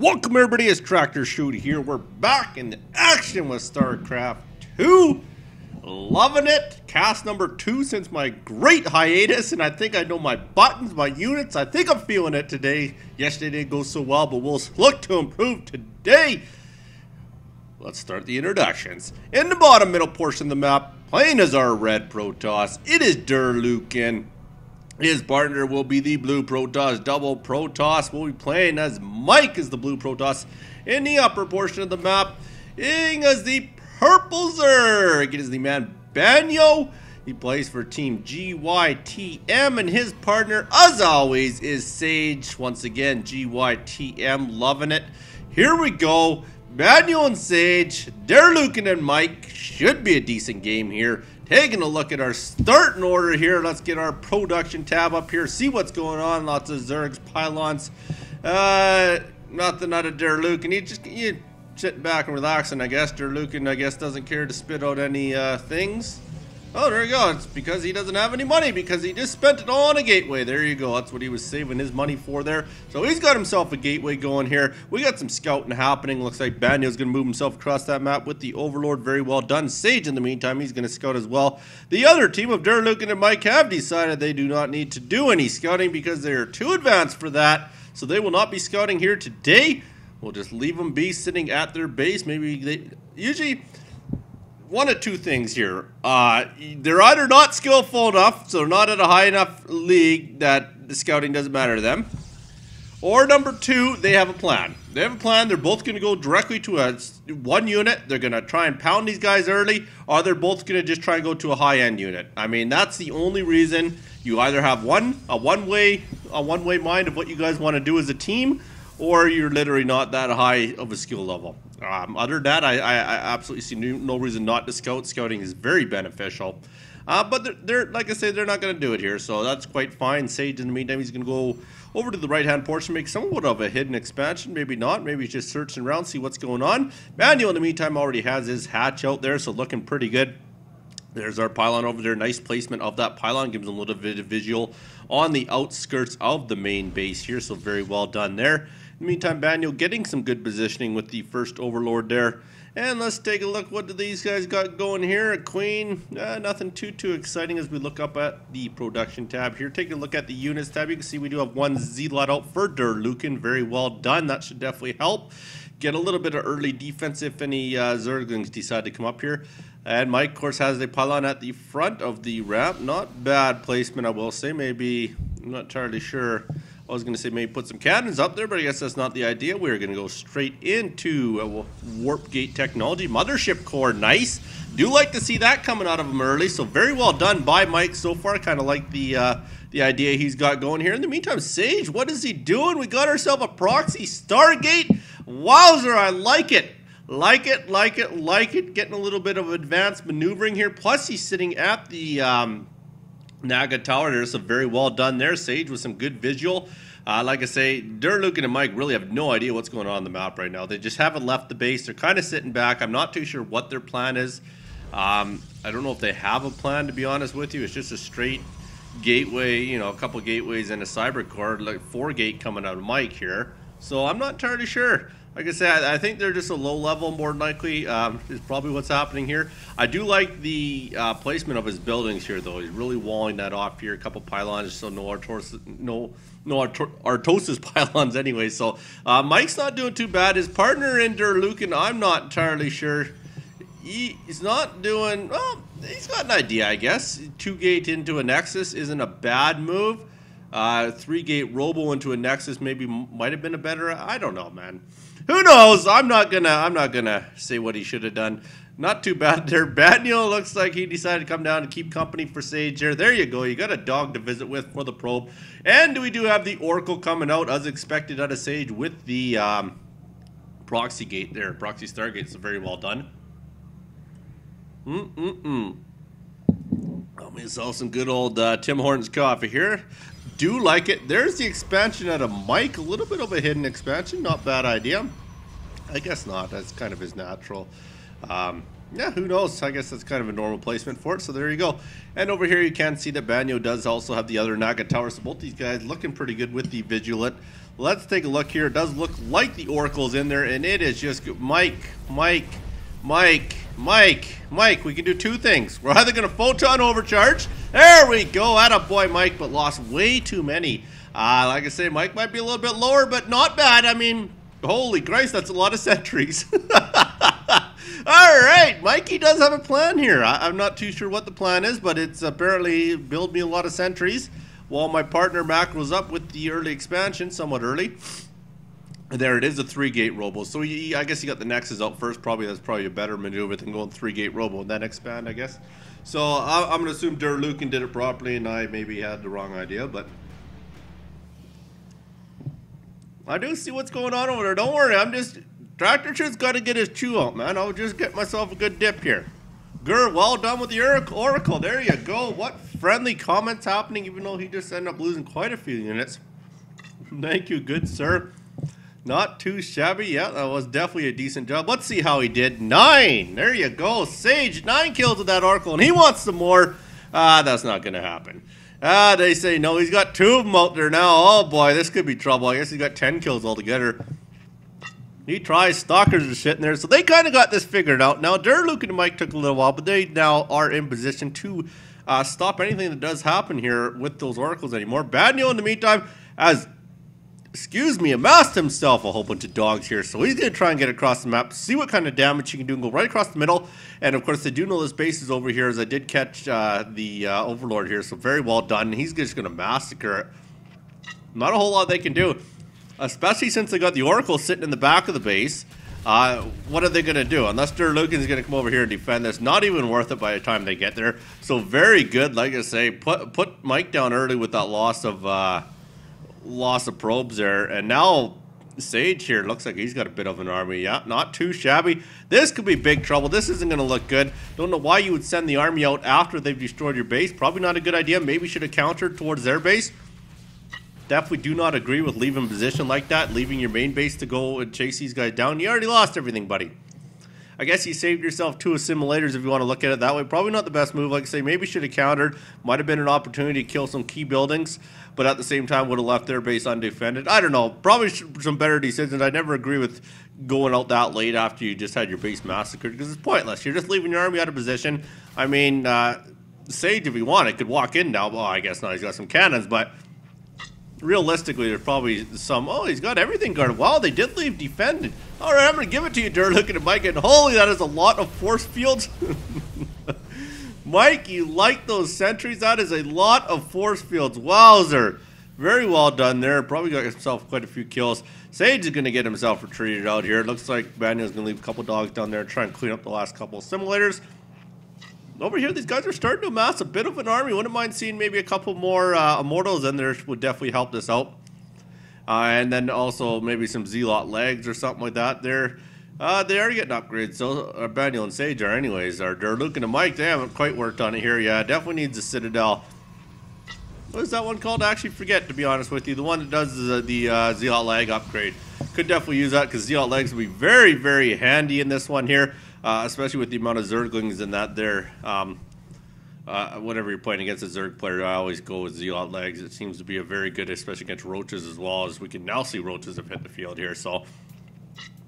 Welcome everybody, it's Tractorchute here. We're back in the action with StarCraft 2. Loving it. Cast number 2 since my great hiatus, and I think I know my buttons, my units. I think I'm feeling it today. Yesterday didn't go so well, but we'll look to improve today. Let's start the introductions. In the bottom middle portion of the map, playing as our red Protoss, it is DerLucan. His partner will be the blue Protoss, double Protoss. We'll be playing as Mike as the blue Protoss. In the upper portion of the map, as the purple Zerg. It is the man Banyo. He plays for team GyTm, and his partner, as always, is Sage. Once again, GyTm, loving it. Here we go. Banyo and Sage, DerLucan and Mike. Should be a decent game here. Taking a look at our starting order here. Let's get our production tab up here. See what's going on. Lots of Zergs, pylons. Nothing out of DerLucan. You sitting back and relaxing, I guess. DerLucan, I guess, doesn't care to spit out any things. Oh, there you go. It's because he doesn't have any money, because he just spent it all on a gateway. There you go. That's what he was saving his money for there. So he's got himself a gateway going here. We got some scouting happening. Looks like Banyo's going to move himself across that map with the Overlord. Very well done. Sage, in the meantime, he's going to scout as well. The other team of DerLucan and Mike have decided they do not need to do any scouting because they are too advanced for that. So they will not be scouting here today. We'll just leave them be sitting at their base. Maybe they usually... One of two things here. They're either not skillful enough, so they're not at a high enough league that the scouting doesn't matter to them. Or number two, they have a plan. They have a plan. They're both going to go directly to one unit. They're going to try and pound these guys early, or they're both going to just try and go to a high-end unit. I mean, that's the only reason. You either have a one-way mind of what you guys want to do as a team, or you're literally not that high of a skill level. Other than that, I absolutely see no reason not to scout. Scouting is very beneficial. But they're like I say, they're not going to do it here, so that's quite fine. Sage, in the meantime, he's going to go over to the right-hand portion, make somewhat of a hidden expansion. Maybe not. Maybe he's just searching around, see what's going on. Banyo, in the meantime, already has his hatch out there, so looking pretty good. There's our pylon over there. Nice placement of that pylon. Gives him a little bit of visual on the outskirts of the main base here, so very well done there. In the meantime, Banyo getting some good positioning with the first Overlord there. And let's take a look. What do these guys got going here? A Queen. Nothing too exciting as we look up at the production tab here. Take a look at the units tab. You can see we do have one Zealot out for DerLucan. Very well done. That should definitely help. Get a little bit of early defense if any Zerglings decide to come up here. And Mike, of course, has a pylon at the front of the ramp. Not bad placement, I will say. Maybe, I'm not entirely sure. I was going to say maybe put some cannons up there, but I guess that's not the idea. We're going to go straight into warp gate technology. Mothership core, nice. Do like to see that coming out of him early, so very well done by Mike so far. Kind of like the idea he's got going here. In the meantime, Sage, what is he doing? We got ourselves a proxy Stargate. Wowzer, I like it. Like it. Getting a little bit of advanced maneuvering here. Plus, he's sitting at the... Naga Tower there, so very well done there. Sage with some good visual. Like I say, DerLucan and Mike really have no idea what's going on the map right now. They just haven't left the base. They're kind of sitting back. I'm not too sure what their plan is. I don't know if they have a plan, to be honest with you. It's just a straight gateway, you know, a couple gateways and a cyber core, like 4 gate coming out of Mike here. So I'm not entirely sure. Like I said, I think they're just a low level, more than likely, is probably what's happening here. I do like the placement of his buildings here, though. He's really walling that off here. A couple pylons, so no Artosis pylons anyway. So Mike's not doing too bad. His partner in DerLucan, I'm not entirely sure. He's not doing, well, he's got an idea, I guess. 2 gate into a Nexus isn't a bad move. 3 gate Robo into a Nexus maybe might have been a better, I don't know, man. Who knows? I'm not gonna say what he should have done. Not too bad there. Banyo looks like he decided to come down and keep company for Sage here. There you go. You got a dog to visit with for the probe. And we do have the Oracle coming out as expected out of Sage with the proxy gate there. Proxy Stargate, so very well done. Let me sell some good old Tim Hortons coffee here. Do like it. There's the expansion out of Mike. A little bit of a hidden expansion. Not bad idea. I guess not. That's kind of his natural. Yeah, who knows? I guess that's kind of a normal placement for it. So there you go. And over here you can see that Banyo does also have the other Naga Tower. So both these guys looking pretty good with the Vigilant. Let's take a look here. It does look like the Oracle's in there, and it is just Mike. We can do two things. We're either going to photon overcharge. There we go. Attaboy, Mike, but lost way too many. Like I say, Mike might be a little bit lower, but not bad. I mean, holy Christ, that's a lot of sentries. All right, Mikey does have a plan here. I'm not too sure what the plan is, but it's apparently build me a lot of sentries while my partner Mac was up with the early expansion, somewhat early. There it is, a 3-gate robo. So I guess you got the Nexus out first. That's probably a better maneuver than going 3-gate robo and then expand, I guess. So I'm going to assume DerLucan did it properly and I maybe had the wrong idea, but I do see what's going on over there. Don't worry, tractorchute's got to get his chew out, man. I'll just get myself a good dip here. Grr, well done with the Oracle. There you go. What friendly comments happening, even though he just ended up losing quite a few units. Thank you, good sir. Not too shabby. Yeah, that was definitely a decent job. Let's see how he did. 9. There you go. Sage, 9 kills with that Oracle, and he wants some more. That's not going to happen. They say no. He's got 2 of them out there now. Oh, boy, this could be trouble. I guess he's got 10 kills altogether. He tries. Stalkers are sitting there. So they kind of got this figured out. Now, DerLucan and Mike took a little while, but they now are in position to stop anything that does happen here with those Oracles anymore. Banyo, in the meantime, has, amassed himself a whole bunch of dogs here. So he's going to try and get across the map, see what kind of damage he can do, and go right across the middle. And, of course, they do know this base is over here, as I did catch the Overlord here. So very well done. He's just going to massacre it. Not a whole lot they can do, especially since they got the Oracle sitting in the back of the base. What are they going to do? Unless DerLucan's going to come over here and defend this. Not even worth it by the time they get there. So very good, like I say. Put Mike down early with that loss of probes there. And now Sage here looks like he's got a bit of an army. Yeah, not too shabby. This could be big trouble. This isn't going to look good. Don't know why you would send the army out after they've destroyed your base. Probably not a good idea. Maybe should have countered towards their base. Definitely do not agree with leaving position like that, leaving your main base to go and chase these guys down. You already lost everything, buddy. I guess you saved yourself 2 assimilators if you want to look at it that way. Probably not the best move. Like I say, maybe should have countered. Might have been an opportunity to kill some key buildings, but at the same time would have left their base undefended. I don't know. Probably some better decisions. I never agree with going out that late after you just had your base massacred, because it's pointless. You're just leaving your army out of position. I mean, Sage, if he wanted, could walk in now. Well, I guess not. He's got some cannons, but realistically, there's probably some. Oh, he's got everything guarded. Wow, they did leave defended. All right, I'm going to give it to you, DerLucan and Mike. And holy, that is a lot of force fields. Mike, you like those sentries? That is a lot of force fields. Wowzer. Very well done there. Probably got himself quite a few kills. Sage is going to get himself retreated out here. It looks like Banyo's going to leave a couple dogs down there and try and clean up the last couple of simulators. Over here, these guys are starting to amass a bit of an army. Wouldn't mind seeing maybe a couple more Immortals in there. Would definitely help this out. And then also maybe some Zealot legs or something like that. They are getting upgrades. So Banyo and Sage are anyways. Our DerLucan and Mike, they haven't quite worked on it here. Yeah, definitely needs a Citadel. What is that one called? I actually forget, to be honest with you. The one that does the Zealot leg upgrade. Could definitely use that, because Zealot legs will be very, very handy in this one here. Especially with the amount of Zerglings in that there. Whenever you're playing against a Zerg player, I always go with Zealot legs. It seems to be a very good, especially against roaches, as well as we can now see roaches have hit the field here. So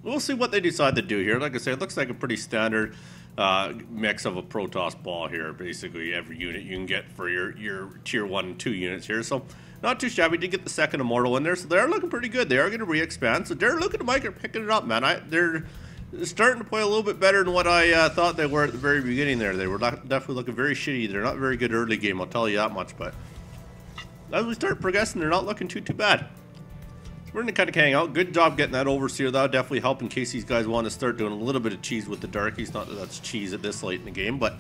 we'll see what they decide to do here. Like I say, it looks like a pretty standard mix of a Protoss ball here. Basically, every unit you can get for your tier 1 and 2 units here. So not too shabby. Did get the second Immortal in there, so they're looking pretty good. They are going to re-expand. So DerLucan and Mike are picking it up, man. They're starting to play a little bit better than what I thought they were at the very beginning there. They were definitely looking very shitty. They're not very good early game, I'll tell you that much. But as we start progressing, they're not looking too bad. So we're going to kind of hang out. Good job getting that Overseer. That'll definitely help in case these guys want to start doing a little bit of cheese with the Darkies. Not that that's cheese at this late in the game, but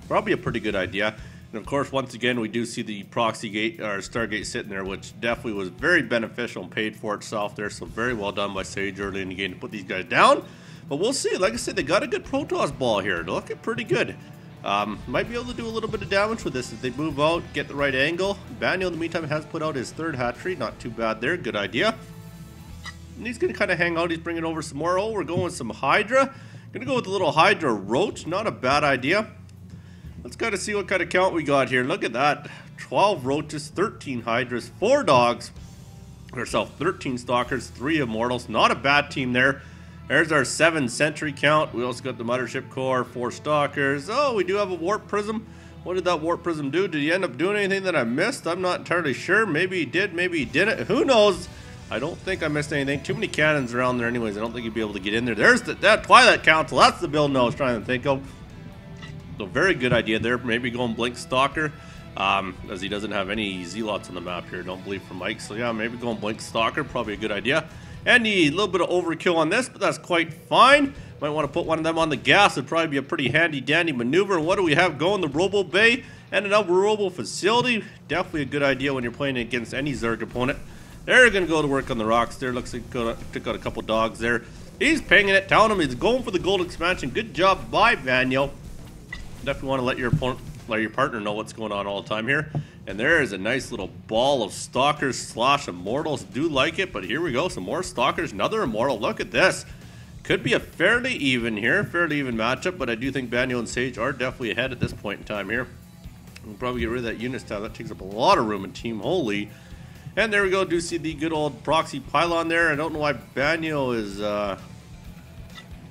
probably a pretty good idea. And of course, once again, we do see the proxy gate or Stargate sitting there, which definitely was very beneficial and paid for itself there. So very well done by Sage early in the game to put these guys down. But we'll see. Like I said, they got a good Protoss ball here. They're looking pretty good. Might be able to do a little bit of damage with this if they move out, get the right angle. Banyo, in the meantime, has put out his 3rd hatchery. Not too bad there. Good idea. And he's going to kind of hang out. He's bringing over some more. Oh, we're going with some Hydra. Going to go with a little Hydra Roach. Not a bad idea. Let's kind of see what kind of count we got here. Look at that. 12 roaches, 13 hydras, 4 dogs. Ourselves 13 stalkers, 3 immortals. Not a bad team there. There's our 7 sentry count. We also got the mothership core, 4 stalkers. Oh, we do have a warp prism. What did that warp prism do? Did he end up doing anything that I missed? I'm not entirely sure. Maybe he did, maybe he didn't. Who knows? I don't think I missed anything. Too many cannons around there anyways. I don't think you'd be able to get in there. There's that Twilight Council. That's the build I was trying to think of. So very good idea there. Maybe go and blink Stalker. As he doesn't have any Zealots on the map here, don't believe, from Mike. So yeah, maybe go and blink Stalker. Probably a good idea. And a little bit of overkill on this, but that's quite fine. Might want to put one of them on the gas. It'd probably be a pretty handy dandy maneuver. And what do we have going? The Robo Bay and another Robo Facility. Definitely a good idea when you're playing against any Zerg opponent. They're going to go to work on the rocks there. Looks like took out a couple dogs there. He's pinging it, telling him he's going for the gold expansion. Good job by Banyo. Definitely want to let your opponent, let your partner know what's going on all the time here. And there is a nice little ball of stalkers slash immortals. Do like it, but here we go. Some more stalkers, another immortal. Look at this. Could be a fairly even here, fairly even matchup, but I do think Banyo and Sage are definitely ahead at this point in time here. We'll probably get rid of that unit tab. That takes up a lot of room in Team Holy. And there we go. Do see the good old proxy pylon there. I don't know why Banyo is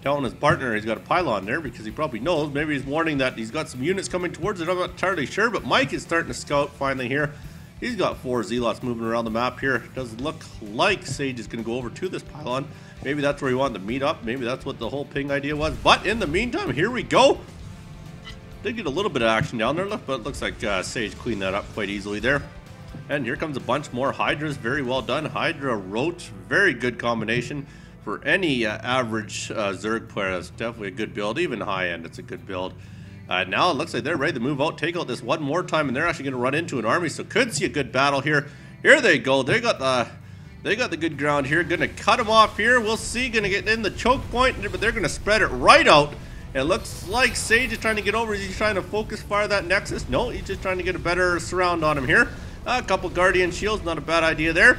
telling his partner he's got a pylon there, because he probably knows. Maybe he's warning that he's got some units coming towards it. I'm not entirely sure, but Mike is starting to scout finally here. He's got 4 Zealots moving around the map here. Does look like Sage is going to go over to this pylon. Maybe that's where he wanted to meet up. Maybe that's what the whole ping idea was. But in the meantime, here we go. Did get a little bit of action down there, but it looks like Sage cleaned that up quite easily there. And here comes a bunch more Hydras. Very well done. Hydra Roach, very good combination for any average Zerg player. That's definitely a good build. Even high end, it's a good build. Now it looks like they're ready to move out, take out this one more time, and they're actually going to run into an army. So could see a good battle here. Here they go. They got the good ground here. Going to cut them off here. We'll see. Going to get in the choke point, but they're going to spread it right out. It looks like Sage is trying to get over. He's trying to focus fire that Nexus. No, he's just trying to get a better surround on him here. A couple Guardian Shields, not a bad idea there.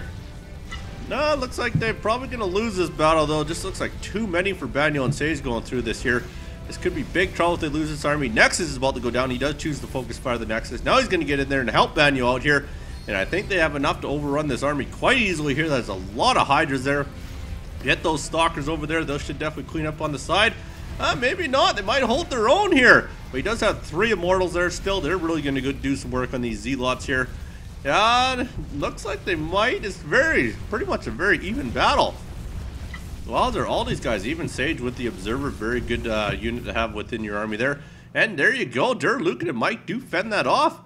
No, looks like they're probably going to lose this battle, though. Just looks like too many for Banyo and Sage going through this here. This could be big trouble if they lose this army. Nexus is about to go down. He does choose to focus fire the Nexus. Now he's going to get in there and help Banyo out here. And I think they have enough to overrun this army quite easily here. There's a lot of Hydras there. Get those Stalkers over there. Those should definitely clean up on the side. Maybe not. They might hold their own here. But he does have 3 Immortals there still. They're really going to go do some work on these Zealots here. Yeah, looks like they might. It's pretty much a very even battle. Well, they're all these guys. Even Sage with the Observer, very good unit to have within your army there. And there you go. DerLucan and Mike do fend that off.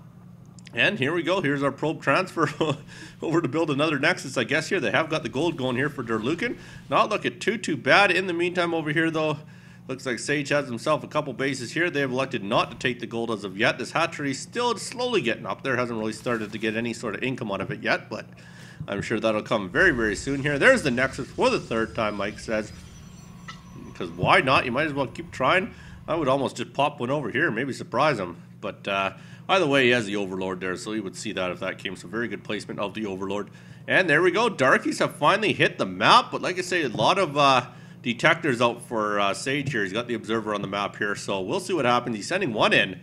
And here we go. Here's our probe transfer over to build another Nexus, I guess. Here they have got the gold going here for DerLucan. Not looking too bad. In the meantime over here, though, looks like Sage has himself a couple bases here. They have elected not to take the gold as of yet. This hatchery is still slowly getting up there. Hasn't really started to get any sort of income out of it yet, but I'm sure that'll come very soon here. There's the Nexus for the 3rd time, Mike says. Because why not? You might as well keep trying. I would almost just pop one over here, maybe surprise him. But either way, he has the Overlord there, so he would see that if that came. So very good placement of the Overlord. And there we go. Darkies have finally hit the map. But like I say, a lot of detectors out for Sage here. He's got the Observer on the map here, so we'll see what happens. He's sending one in.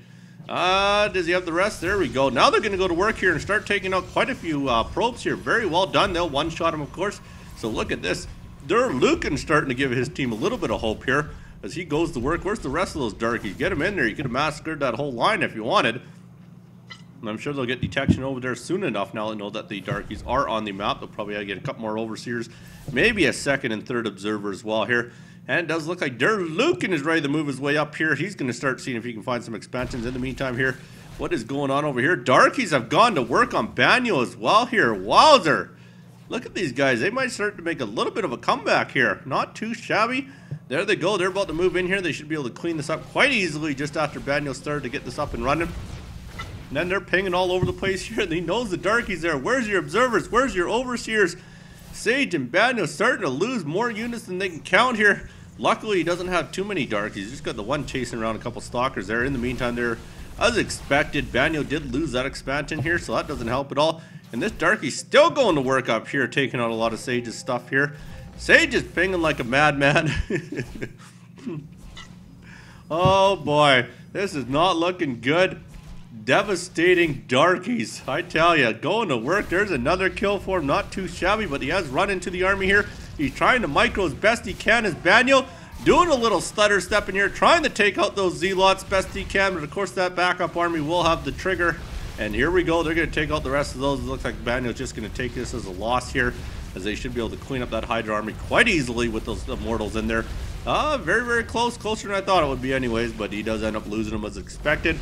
Does he have the rest? There we go. Now they're going to go to work here and start taking out quite a few probes here. Very well done. They'll one-shot him, of course. So look at this. DerLucan starting to give his team a little bit of hope here as he goes to work. Where's the rest of those Darkies? Get him in there. You could have massacred that whole line if you wanted. And I'm sure they'll get detection over there soon enough now to know that the Darkies are on the map. They'll probably get a couple more Overseers. Maybe a 2nd and 3rd Observer as well here. And it does look like DerLucan is ready to move his way up here. He's going to start seeing if he can find some expansions. In the meantime here, what is going on over here? Darkies have gone to work on Banyo as well here. Wowzer. Look at these guys. They might start to make a little bit of a comeback here. Not too shabby. There they go. They're about to move in here. They should be able to clean this up quite easily just after Banyo started to get this up and running. And then they're pinging all over the place here. He knows the Darkies there. Where's your Observers? Where's your Overseers? Sage and Banyo starting to lose more units than they can count here. Luckily, he doesn't have too many Darkies. He's just got the one chasing around a couple Stalkers there. In the meantime, there, as expected, Banyo did lose that expansion here, so that doesn't help at all. And this Darkie's still going to work up here, taking out a lot of Sage's stuff here. Sage is pinging like a madman. Oh boy, this is not looking good. Devastating darkies. I tell ya, going to work. There's another kill for him. Not too shabby, but he has run into the army here. He's trying to micro as best he can as Banyo. Doing a little stutter step in here, trying to take out those zealots best he can, but of course that backup army will have the trigger. And here we go, they're going to take out the rest of those. It looks like Banyo's just going to take this as a loss here, as they should be able to clean up that Hydra army quite easily with those immortals in there. Very, very close, closer than I thought it would be anyways, but he does end up losing them as expected.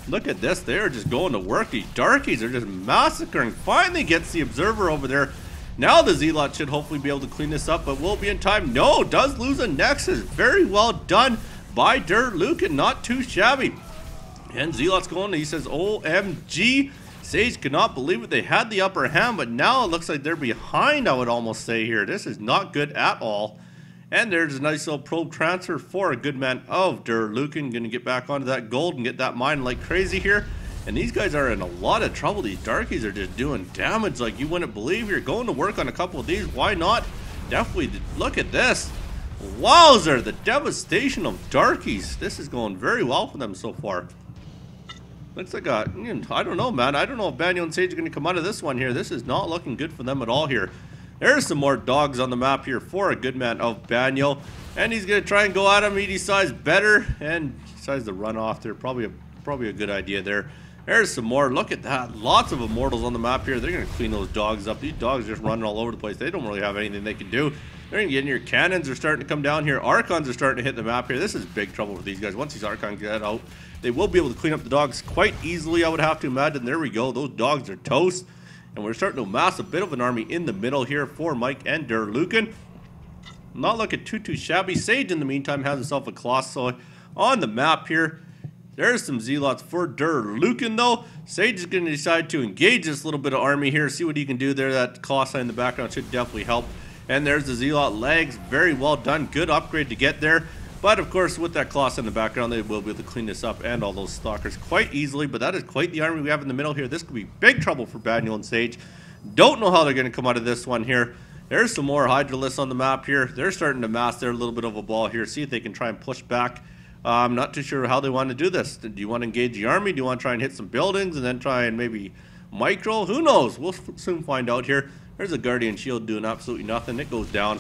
Look at this, they're just going to work. These darkies are just massacring. Finally gets the observer over there. Now the Zealot should hopefully be able to clean this up, but will be in time. No, does lose a Nexus. Very well done by DerLucan. Not too shabby. And Zealot's going, he says, OMG. Sage cannot believe it. They had the upper hand, but now it looks like they're behind, I would almost say here. This is not good at all. And there's a nice little probe transfer for a good man of DerLucan. Going to get back onto that gold and get that mine like crazy here. And these guys are in a lot of trouble. These darkies are just doing damage like you wouldn't believe. You're going to work on a couple of these. Why not? Definitely look at this. Wowzer, the devastation of darkies. This is going very well for them so far. Looks like I don't know, man. I don't know if Banyo and Sage are going to come out of this one here. This is not looking good for them at all here. There's some more dogs on the map here for a good man of Banyo. And he's going to try and go at him. He decides better and decides to run off there. Probably a good idea there. There's some more. Look at that. Lots of immortals on the map here. They're going to clean those dogs up. These dogs are just running all over the place. They don't really have anything they can do. They're going to get in here. Cannons are starting to come down here. Archons are starting to hit the map here. This is big trouble for these guys. Once these Archons get out, they will be able to clean up the dogs quite easily, I would have to imagine. There we go. Those dogs are toast. And we're starting to amass a bit of an army in the middle here for Mike and DerLucan. Not looking too shabby. Sage, in the meantime, has himself a Colossus on the map here. There's some Zealots for DerLucan, though. Sage is going to decide to engage this little bit of army here, see what he can do there. That Colossi in the background should definitely help. And there's the Zealot legs. Very well done. Good upgrade to get there. But, of course, with that Colossi in the background, they will be able to clean this up and all those Stalkers quite easily. But that is quite the army we have in the middle here. This could be big trouble for Banyo and Sage. Don't know how they're going to come out of this one here. There's some more Hydralisks on the map here. They're starting to mass their little bit of a ball here. See if they can try and push back. I'm not too sure how they want to do this. Do you want to engage the army? Do you want to try and hit some buildings and then try and maybe micro? Who knows? We'll soon find out here. There's a Guardian Shield doing absolutely nothing. It goes down.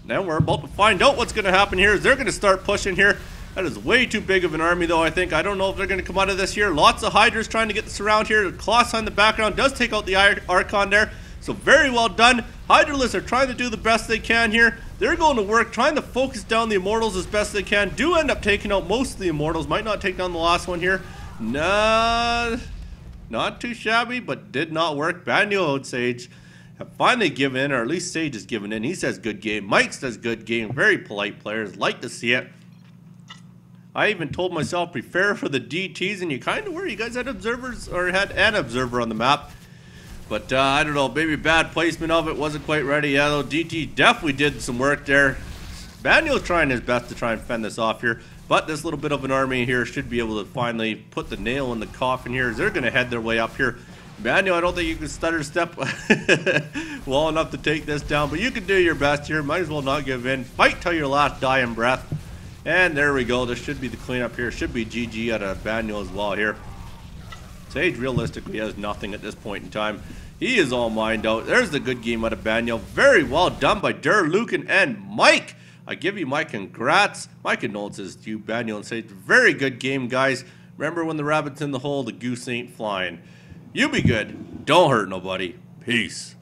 Now we're about to find out what's going to happen here. They're going to start pushing here. That is way too big of an army, though, I think. I don't know if they're going to come out of this here. Lots of Hydras trying to get this around here. The Colossi in the background does take out the Archon there. So very well done. Hydralisks are trying to do the best they can here. They're going to work, trying to focus down the Immortals as best they can. Do end up taking out most of the Immortals. Might not take down the last one here. Nah, not too shabby, but did not work. Banyo and Sage have finally given in, or at least Sage has given in. He says good game. Mike says good game. Very polite players. Like to see it. I even told myself prepare for the DTs, and you kind of were. You guys had observers, or had an observer on the map. But I don't know, maybe bad placement of it, wasn't quite ready. Yeah, though, DT definitely did some work there. Banyo's trying his best to try and fend this off here. But this little bit of an army here should be able to finally put the nail in the coffin here, as they're going to head their way up here. Banyo, I don't think you can stutter step well enough to take this down, but you can do your best here. Might as well not give in. Fight till your last dying breath. And there we go. This should be the cleanup here. Should be GG out of Banyo as well here. Sage realistically has nothing at this point in time. He is all mined out. There's the good game out of Banyo. Very well done by DerLucan and Mike. I give you my congrats. My condolences to you, Banyo and Sage. Very good game, guys. Remember, when the rabbit's in the hole, the goose ain't flying. You be good. Don't hurt nobody. Peace.